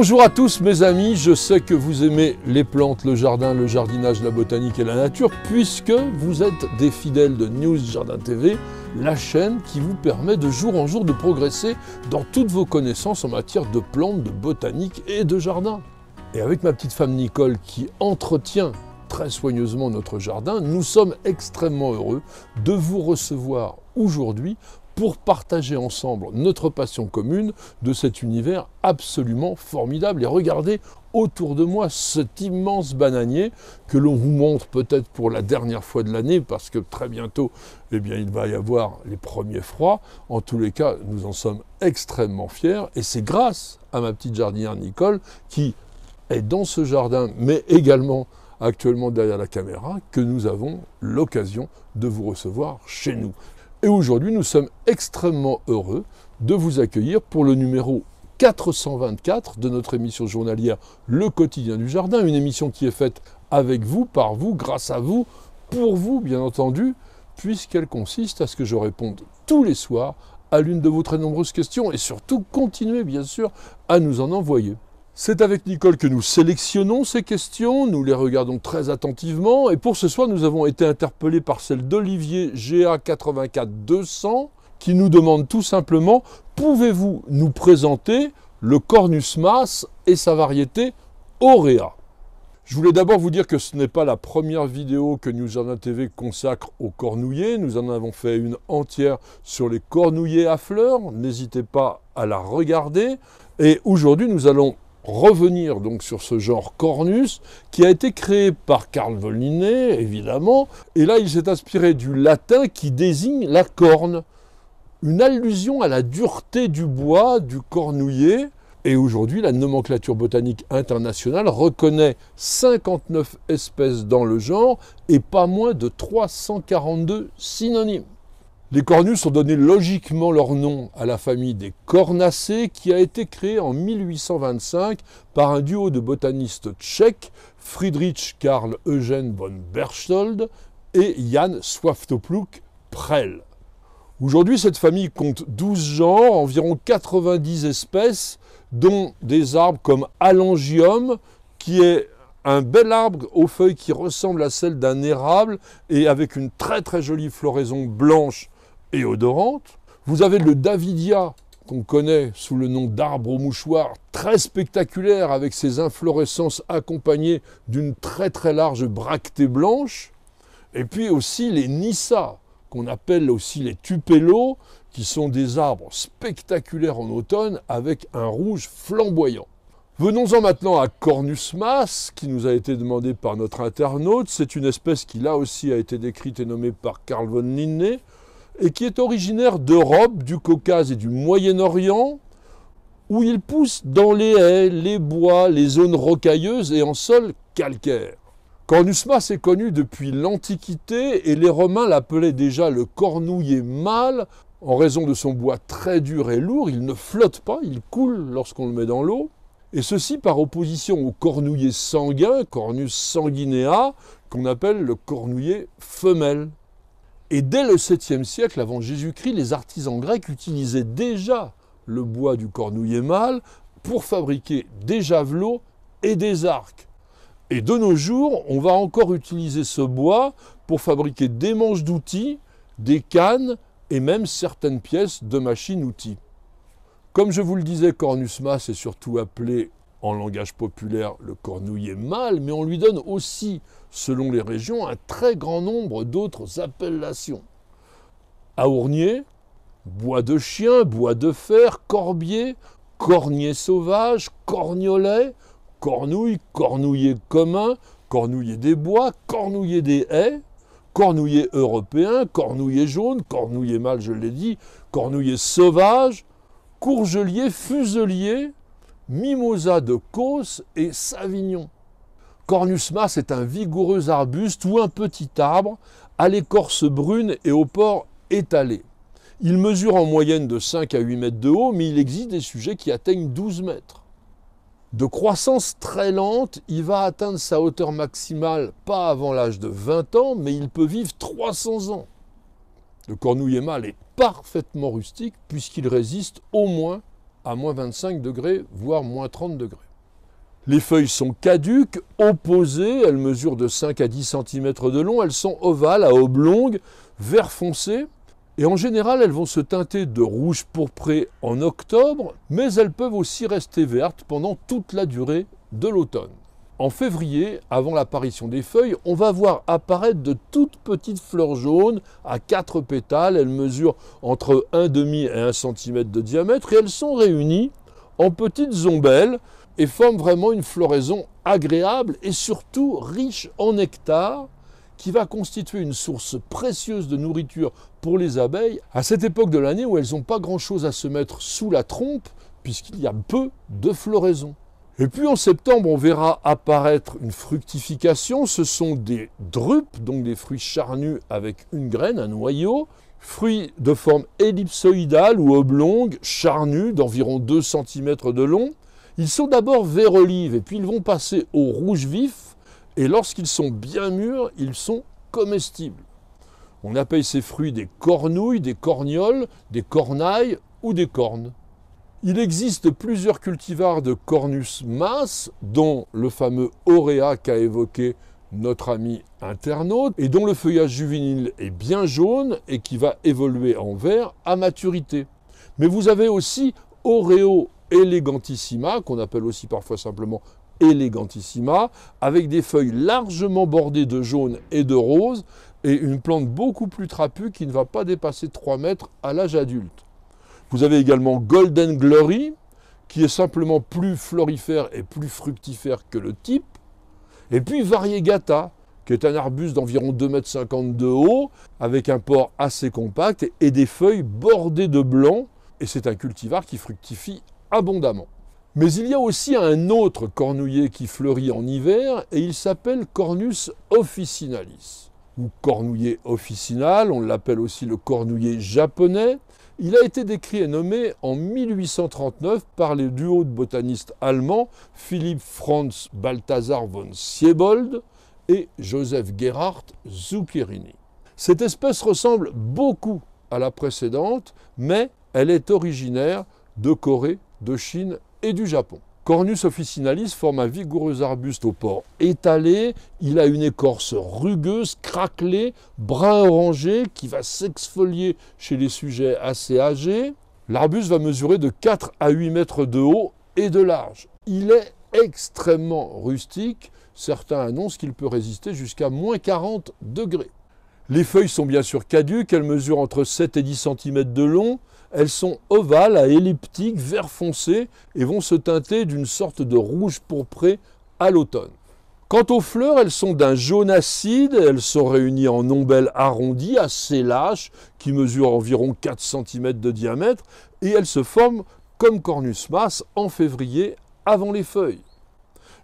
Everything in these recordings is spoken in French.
Bonjour à tous mes amis, je sais que vous aimez les plantes, le jardin, le jardinage, la botanique et la nature, puisque vous êtes des fidèles de News Jardin TV, la chaîne qui vous permet de jour en jour de progresser dans toutes vos connaissances en matière de plantes, de botanique et de jardin. Et avec ma petite femme Nicole qui entretient très soigneusement notre jardin, nous sommes extrêmement heureux de vous recevoir aujourd'hui pour partager ensemble notre passion commune de cet univers absolument formidable. Et regardez autour de moi cet immense bananier que l'on vous montre peut-être pour la dernière fois de l'année parce que très bientôt, eh bien, il va y avoir les premiers froids. En tous les cas, nous en sommes extrêmement fiers et c'est grâce à ma petite jardinière Nicole qui est dans ce jardin, mais également actuellement derrière la caméra, que nous avons l'occasion de vous recevoir chez nous. Et aujourd'hui, nous sommes extrêmement heureux de vous accueillir pour le numéro 424 de notre émission journalière Le Quotidien du Jardin, une émission qui est faite avec vous, par vous, grâce à vous, pour vous, bien entendu, puisqu'elle consiste à ce que je réponde tous les soirs à l'une de vos très nombreuses questions et surtout continuez, bien sûr, à nous en envoyer. C'est avec Nicole que nous sélectionnons ces questions, nous les regardons très attentivement et pour ce soir nous avons été interpellés par celle d'Olivier GA84200 qui nous demande tout simplement « Pouvez-vous nous présenter le Cornus mas et sa variété Aurea ?» Je voulais d'abord vous dire que ce n'est pas la première vidéo que News Jardin TV consacre aux cornouillers. Nous en avons fait une entière sur les cornouillers à fleurs. N'hésitez pas à la regarder. Et aujourd'hui, nous allons revenir donc sur ce genre Cornus qui a été créé par Carl von Linné, évidemment. Et là, il s'est inspiré du latin qui désigne la corne. Une allusion à la dureté du bois, du cornouiller. Et aujourd'hui, la nomenclature botanique internationale reconnaît 59 espèces dans le genre et pas moins de 342 synonymes. Les cornus ont donné logiquement leur nom à la famille des cornacées qui a été créée en 1825 par un duo de botanistes tchèques, Friedrich Karl Eugen von Berchtold et Jan Swaftoplouk Prell. Aujourd'hui, cette famille compte 12 genres, environ 90 espèces, dont des arbres comme Allangium, qui est un bel arbre aux feuilles qui ressemble à celles d'un érable et avec une très très jolie floraison blanche et odorante. Vous avez le Davidia, qu'on connaît sous le nom d'arbre au mouchoir, très spectaculaire avec ses inflorescences accompagnées d'une très très large bractée blanche. Et puis aussi les Nyssa, qu'on appelle aussi les Tupelo, qui sont des arbres spectaculaires en automne avec un rouge flamboyant. Venons-en maintenant à Cornus mas, qui nous a été demandé par notre internaute. C'est une espèce qui là aussi a été décrite et nommée par Carl von Linné, et qui est originaire d'Europe, du Caucase et du Moyen-Orient, où il pousse dans les haies, les bois, les zones rocailleuses et en sol calcaire. Cornus mas est connu depuis l'Antiquité et les Romains l'appelaient déjà le cornouiller mâle en raison de son bois très dur et lourd. Il ne flotte pas, il coule lorsqu'on le met dans l'eau. Et ceci par opposition au cornouiller sanguin, Cornus sanguinea, qu'on appelle le cornouiller femelle. Et dès le 7e siècle avant Jésus-Christ, les artisans grecs utilisaient déjà le bois du cornouiller mâle pour fabriquer des javelots et des arcs. Et de nos jours, on va encore utiliser ce bois pour fabriquer des manches d'outils, des cannes et même certaines pièces de machines-outils. Comme je vous le disais, Cornus mas est surtout appelé en langage populaire le cornouiller mâle, mais on lui donne aussi, selon les régions, un très grand nombre d'autres appellations. Aournier, bois de chien, bois de fer, corbier, cornier sauvage, corniolet, cornouille, cornouiller commun, cornouiller des bois, cornouiller des haies, cornouiller européen, cornouiller jaune, cornouiller mâle, je l'ai dit, cornouiller sauvage, courgelier, fuselier, mimosa de Causse et savignon. Cornus mas est un vigoureux arbuste ou un petit arbre à l'écorce brune et au port étalé. Il mesure en moyenne de 5 à 8 mètres de haut, mais il existe des sujets qui atteignent 12 mètres. De croissance très lente, il va atteindre sa hauteur maximale pas avant l'âge de 20 ans, mais il peut vivre 300 ans. Le cornouiller mâle est parfaitement rustique puisqu'il résiste au moins à moins 25 degrés, voire moins 30 degrés. Les feuilles sont caduques, opposées, elles mesurent de 5 à 10 cm de long, elles sont ovales à oblongues, vert foncé, et en général elles vont se teinter de rouge pourpré en octobre, mais elles peuvent aussi rester vertes pendant toute la durée de l'automne. En février, avant l'apparition des feuilles, on va voir apparaître de toutes petites fleurs jaunes à 4 pétales, elles mesurent entre 1,5 et 1 cm de diamètre, et elles sont réunies en petites ombelles, et forment vraiment une floraison agréable et surtout riche en nectar qui va constituer une source précieuse de nourriture pour les abeilles à cette époque de l'année où elles n'ont pas grand-chose à se mettre sous la trompe puisqu'il y a peu de floraison. Et puis en septembre, on verra apparaître une fructification. Ce sont des drupes, donc des fruits charnus avec une graine, un noyau, fruits de forme ellipsoïdale ou oblongue, charnus d'environ 2 cm de long. Ils sont d'abord vert olive et puis ils vont passer au rouge vif et lorsqu'ils sont bien mûrs, ils sont comestibles. On appelle ces fruits des cornouilles, des cornioles, des cornailles ou des cornes. Il existe plusieurs cultivars de Cornus mas, dont le fameux Aurea qu'a évoqué notre ami internaute et dont le feuillage juvénile est bien jaune et qui va évoluer en vert à maturité. Mais vous avez aussi Oreo elegantissima, qu'on appelle aussi parfois simplement elegantissima, avec des feuilles largement bordées de jaune et de rose, et une plante beaucoup plus trapue qui ne va pas dépasser 3 mètres à l'âge adulte. Vous avez également Golden Glory, qui est simplement plus florifère et plus fructifère que le type, et puis Variegata, qui est un arbuste d'environ 2,50 m de haut, avec un port assez compact et des feuilles bordées de blanc, et c'est un cultivar qui fructifie abondamment. Mais il y a aussi un autre cornouiller qui fleurit en hiver et il s'appelle Cornus officinalis, ou cornouiller officinal, on l'appelle aussi le cornouiller japonais. Il a été décrit et nommé en 1839 par les duos de botanistes allemands Philipp Franz Balthasar von Siebold et Joseph Gerhard Zuccherini. Cette espèce ressemble beaucoup à la précédente, mais elle est originaire de Corée, de Chine et du Japon. Cornus officinalis forme un vigoureux arbuste au port étalé. Il a une écorce rugueuse, craquelée, brun orangé, qui va s'exfolier chez les sujets assez âgés. L'arbuste va mesurer de 4 à 8 mètres de haut et de large. Il est extrêmement rustique. Certains annoncent qu'il peut résister jusqu'à moins 40 degrés. Les feuilles sont bien sûr caduques. Elles mesurent entre 7 et 10 cm de long. Elles sont ovales à elliptiques, vert foncé et vont se teinter d'une sorte de rouge pourpré à l'automne. Quant aux fleurs, elles sont d'un jaune acide, elles sont réunies en ombelles arrondies, assez lâches, qui mesurent environ 4 cm de diamètre, et elles se forment comme Cornus mas en février avant les feuilles.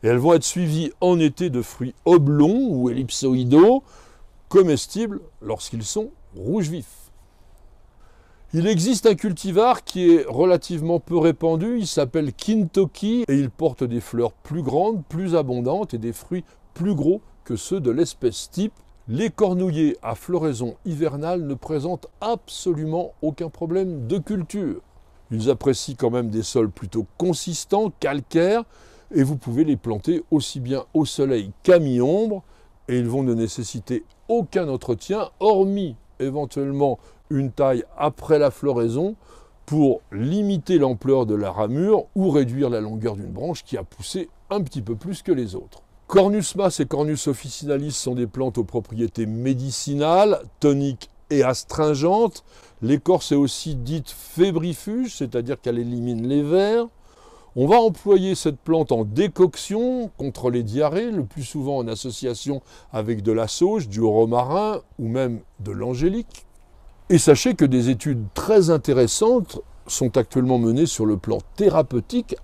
Et elles vont être suivies en été de fruits oblongs ou ellipsoïdaux, comestibles lorsqu'ils sont rouge vif. Il existe un cultivar qui est relativement peu répandu, il s'appelle Kintoki et il porte des fleurs plus grandes, plus abondantes et des fruits plus gros que ceux de l'espèce type. Les cornouillers à floraison hivernale ne présentent absolument aucun problème de culture. Ils apprécient quand même des sols plutôt consistants, calcaires, et vous pouvez les planter aussi bien au soleil qu'à mi-ombre, et ils vont ne nécessiter aucun entretien, hormis éventuellement une taille après la floraison pour limiter l'ampleur de la ramure ou réduire la longueur d'une branche qui a poussé un petit peu plus que les autres. Cornus mas et Cornus officinalis sont des plantes aux propriétés médicinales, toniques et astringentes. L'écorce est aussi dite fébrifuge, c'est-à-dire qu'elle élimine les vers. On va employer cette plante en décoction contre les diarrhées, le plus souvent en association avec de la sauge, du romarin ou même de l'angélique. Et sachez que des études très intéressantes sont actuellement menées sur le plan thérapeutique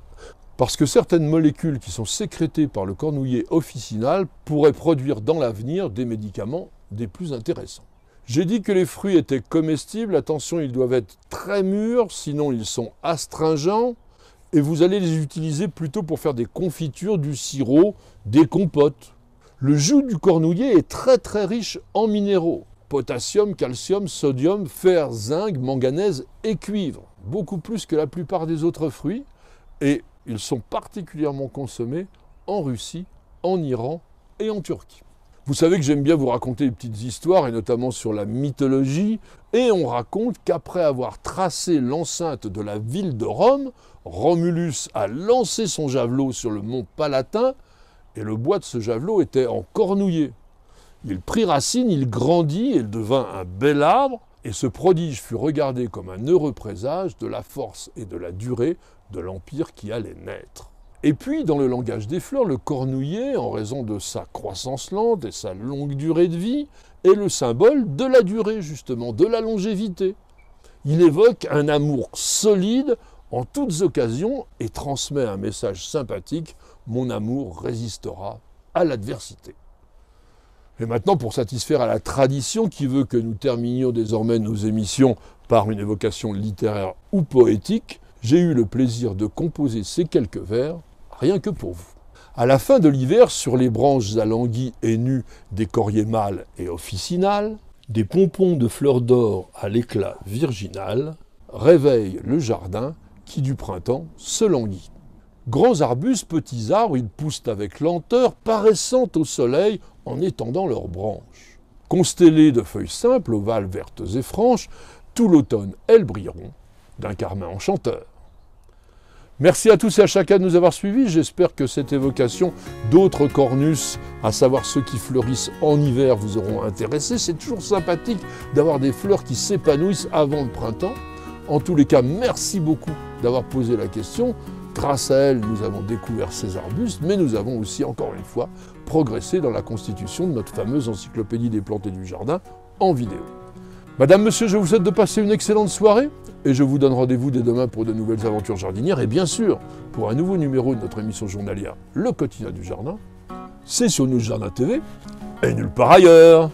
parce que certaines molécules qui sont sécrétées par le cornouiller officinal pourraient produire dans l'avenir des médicaments des plus intéressants. J'ai dit que les fruits étaient comestibles, attention, ils doivent être très mûrs, sinon ils sont astringents, et vous allez les utiliser plutôt pour faire des confitures, du sirop, des compotes. Le jus du cornouiller est très très riche en minéraux. Potassium, calcium, sodium, fer, zinc, manganèse et cuivre. Beaucoup plus que la plupart des autres fruits. Et ils sont particulièrement consommés en Russie, en Iran et en Turquie. Vous savez que j'aime bien vous raconter des petites histoires, et notamment sur la mythologie, et on raconte qu'après avoir tracé l'enceinte de la ville de Rome, Romulus a lancé son javelot sur le mont Palatin, et le bois de ce javelot était encornouillé. Il prit racine, il grandit et devint un bel arbre, et ce prodige fut regardé comme un heureux présage de la force et de la durée de l'empire qui allait naître. Et puis, dans le langage des fleurs, le cornouiller, en raison de sa croissance lente et sa longue durée de vie, est le symbole de la durée, justement, de la longévité. Il évoque un amour solide en toutes occasions et transmet un message sympathique « Mon amour résistera à l'adversité ». Et maintenant, pour satisfaire à la tradition qui veut que nous terminions désormais nos émissions par une évocation littéraire ou poétique, j'ai eu le plaisir de composer ces quelques vers rien que pour vous. À la fin de l'hiver, sur les branches alanguies et nues des coriers mâles et officinales, des pompons de fleurs d'or à l'éclat virginal réveillent le jardin qui du printemps se languit. Grands arbustes, petits arbres, ils poussent avec lenteur, paraissant au soleil en étendant leurs branches. Constellés de feuilles simples, ovales, vertes et franches, tout l'automne, elles brilleront d'un carmin enchanteur. Merci à tous et à chacun de nous avoir suivis. J'espère que cette évocation d'autres cornus, à savoir ceux qui fleurissent en hiver, vous auront intéressé. C'est toujours sympathique d'avoir des fleurs qui s'épanouissent avant le printemps. En tous les cas, merci beaucoup d'avoir posé la question. Grâce à elle, nous avons découvert ces arbustes, mais nous avons aussi, encore une fois, progressé dans la constitution de notre fameuse encyclopédie des plantes et du jardin en vidéo. Madame, monsieur, je vous souhaite de passer une excellente soirée et je vous donne rendez-vous dès demain pour de nouvelles aventures jardinières et bien sûr pour un nouveau numéro de notre émission journalière Le Quotidien du Jardin. C'est sur News Jardin TV et nulle part ailleurs.